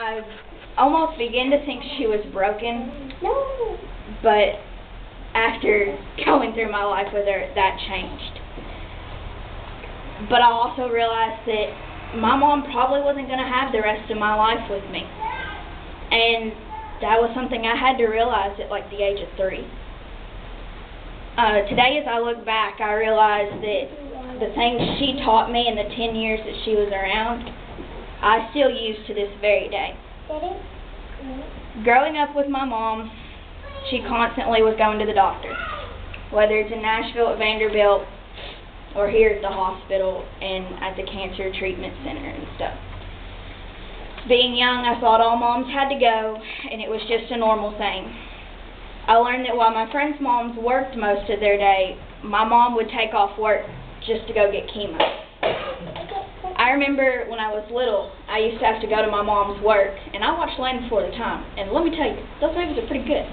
I almost began to think she was broken. No. But after going through my life with her, that changed. But I also realized that my mom probably wasn't going to have the rest of my life with me. And that was something I had to realize at like the age of 3. Today, as I look back, I realized that the things she taught me in the 10 years that she was around, I still use to this very day. Growing up with my mom, she constantly was going to the doctor, whether it's in Nashville at Vanderbilt or here at the hospital and at the cancer treatment center and stuff. Being young, I thought all moms had to go, and it was just a normal thing. I learned that while my friends' moms worked most of their day, my mom would take off work just to go get chemo. I remember when I was little, I used to have to go to my mom's work, and I watched Land Before the Time, and let me tell you, those movies are pretty good.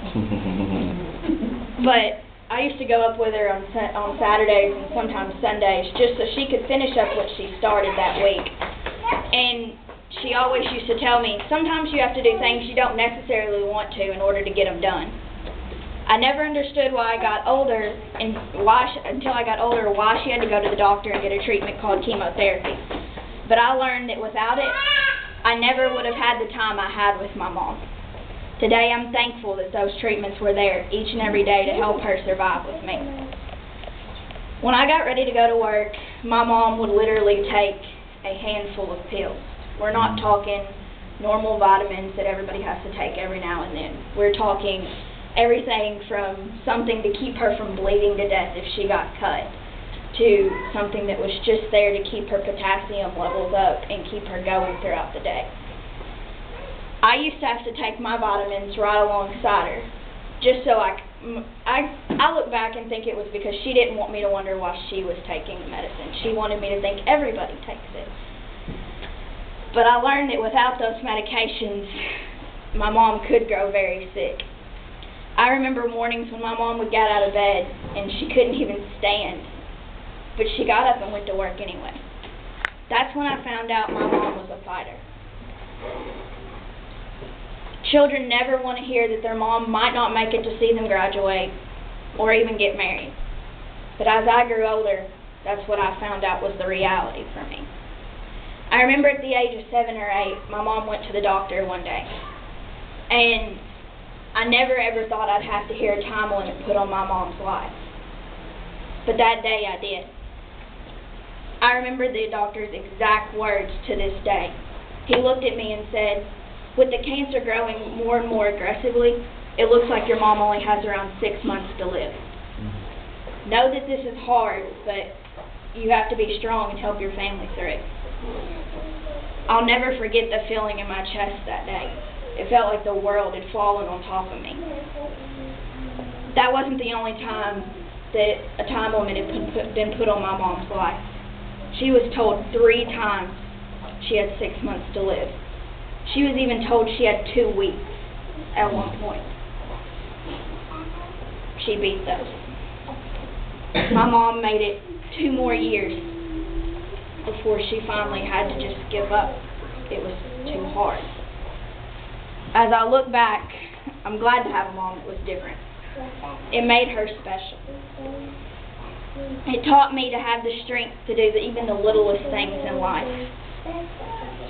But I used to go up with her on Saturdays and sometimes Sundays just so she could finish up what she started that week. And she always used to tell me, sometimes you have to do things you don't necessarily want to in order to get them done. I never understood why I got older and until I got older why she had to go to the doctor and get a treatment called chemotherapy. But I learned that without it, I never would have had the time I had with my mom. Today I'm thankful that those treatments were there each and every day to help her survive with me. When I got ready to go to work, my mom would literally take a handful of pills. We're not talking normal vitamins that everybody has to take every now and then. We're talking everything from something to keep her from bleeding to death if she got cut, to something that was just there to keep her potassium levels up and keep her going throughout the day. I used to have to take my vitamins right alongside her, just so I look back and think it was because she didn't want me to wonder why she was taking the medicine. She wanted me to think everybody takes it. But I learned that without those medications, my mom could grow very sick. I remember mornings when my mom would get out of bed and she couldn't even stand, but she got up and went to work anyway. That's when I found out my mom was a fighter. Children never want to hear that their mom might not make it to see them graduate or even get married. But as I grew older, that's what I found out was the reality for me. I remember at the age of 7 or 8, my mom went to the doctor one day, and I never ever thought I'd have to hear a time limit put on my mom's life. But that day I did. I remember the doctor's exact words to this day. He looked at me and said, "With the cancer growing more and more aggressively, it looks like your mom only has around 6 months to live. Know that this is hard, but you have to be strong and help your family through it." I'll never forget the feeling in my chest that day. It felt like the world had fallen on top of me. That wasn't the only time that a time limit had been put on my mom's life. She was told 3 times she had 6 months to live. She was even told she had 2 weeks at one point. She beat those. My mom made it 2 more years before she finally had to just give up. It was too hard. As I look back, I'm glad to have a mom that was different. It made her special. It taught me to have the strength to do even the littlest things in life.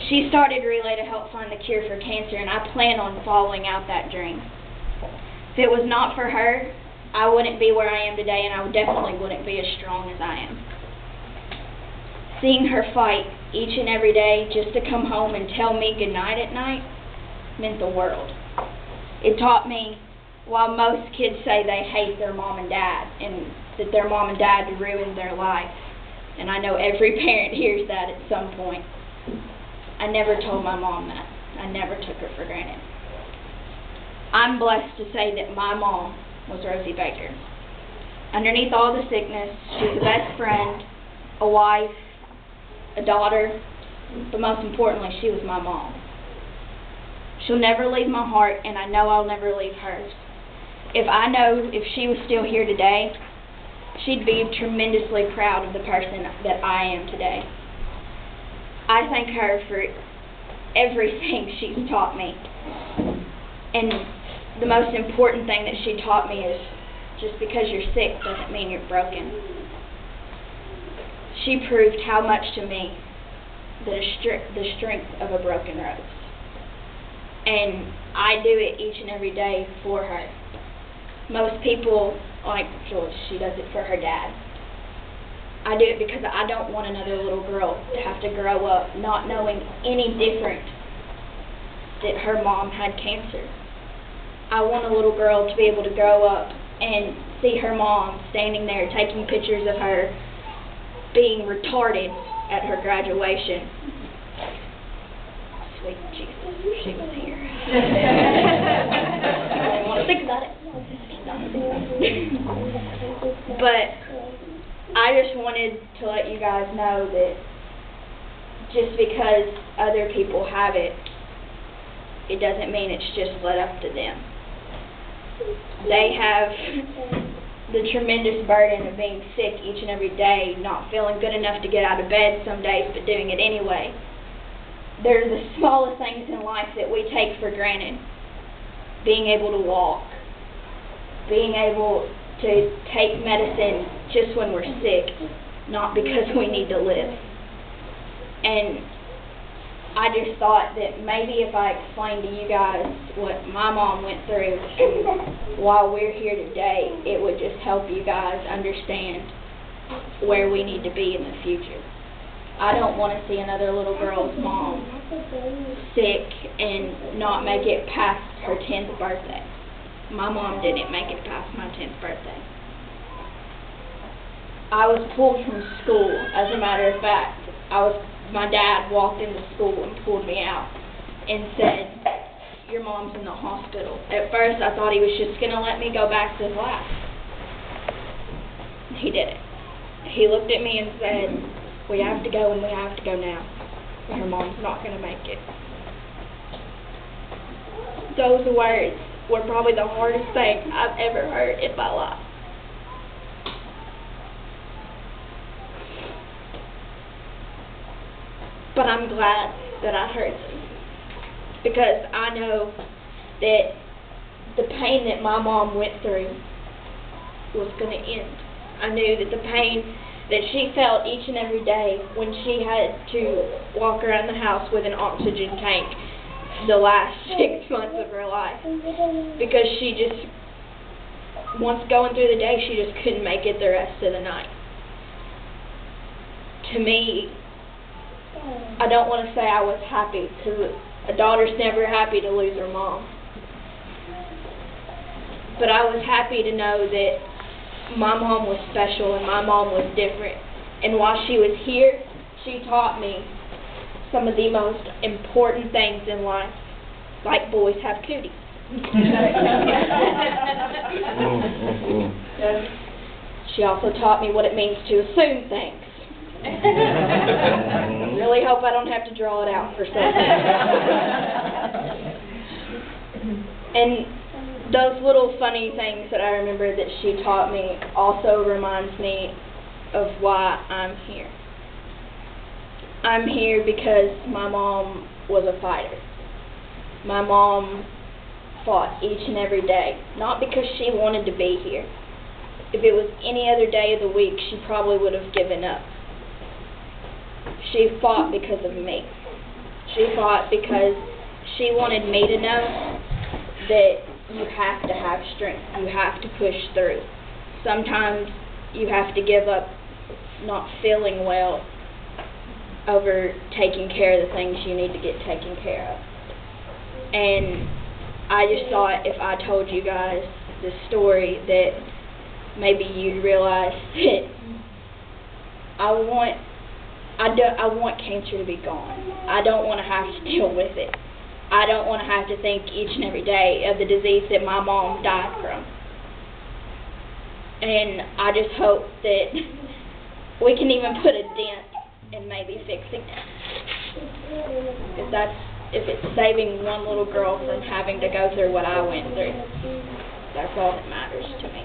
She started Relay to help find the cure for cancer, and I plan on following out that dream. If it was not for her, I wouldn't be where I am today, and I definitely wouldn't be as strong as I am. Seeing her fight each and every day just to come home and tell me goodnight at night meant the world. It taught me, while most kids say they hate their mom and dad, and that their mom and dad ruined their life, and I know every parent hears that at some point, I never told my mom that. I never took her for granted. I'm blessed to say that my mom was Rosie Baker. Underneath all the sickness, she was a best friend, a wife, a daughter, but most importantly, she was my mom. She'll never leave my heart, and I know I'll never leave hers. If she was still here today, she'd be tremendously proud of the person that I am today. I thank her for everything she's taught me. And the most important thing that she taught me is just because you're sick doesn't mean you're broken. She proved how much to me the strength of a broken rose. And I do it each and every day for her. Most people, like Joyce, she does it for her dad. I do it because I don't want another little girl to have to grow up not knowing any different that her mom had cancer. I want a little girl to be able to grow up and see her mom standing there taking pictures of her being retarded at her graduation. Sweet Jesus, she was here. I don't want to think about it. But I just wanted to let you guys know that just because other people have it, it doesn't mean it's just led up to them. They have the tremendous burden of being sick each and every day, not feeling good enough to get out of bed some days, but doing it anyway. They're the smallest things in life that we take for granted. Being able to walk, being able to take medicine just when we're sick, not because we need to live. And I just thought that maybe if I explained to you guys what my mom went through and while we're here today, it would just help you guys understand where we need to be in the future. I don't want to see another little girl's mom sick and not make it past her 10th birthday. My mom didn't make it past my 10th birthday. I was pulled from school, as a matter of fact. My dad walked into school and pulled me out and said, "Your mom's in the hospital." At first I thought he was just going to let me go back to class. He didn't. He looked at me and said, "We have to go, and we have to go now. Her mom's not going to make it." Those words were probably the hardest thing I've ever heard in my life. But I'm glad that I heard them, because I know that the pain that my mom went through was going to end. I knew that the pain that she felt each and every day when she had to walk around the house with an oxygen tank the last 6 months of her life, because she just, once going through the day, she just couldn't make it the rest of the night. To me, I don't want to say I was happy, because a daughter's never happy to lose her mom. But I was happy to know that my mom was special and my mom was different. And while she was here, she taught me some of the most important things in life, like boys have cooties. She also taught me what it means to assume things. Really hope I don't have to draw it out for something. And those little funny things that I remember that she taught me also reminds me of why I'm here. I'm here because my mom was a fighter. My mom fought each and every day, not because she wanted to be here. If it was any other day of the week, she probably would have given up. She fought because of me. She fought because she wanted me to know that you have to have strength. You have to push through. Sometimes you have to give up not feeling well over taking care of the things you need to get taken care of. And I just thought if I told you guys the story that maybe you'd realize that I want cancer to be gone. I don't want to have to deal with it. I don't want to have to think each and every day of the disease that my mom died from. And I just hope that we can even put a dent in maybe fixing it. If it's saving one little girl from having to go through what I went through, that's all that matters to me.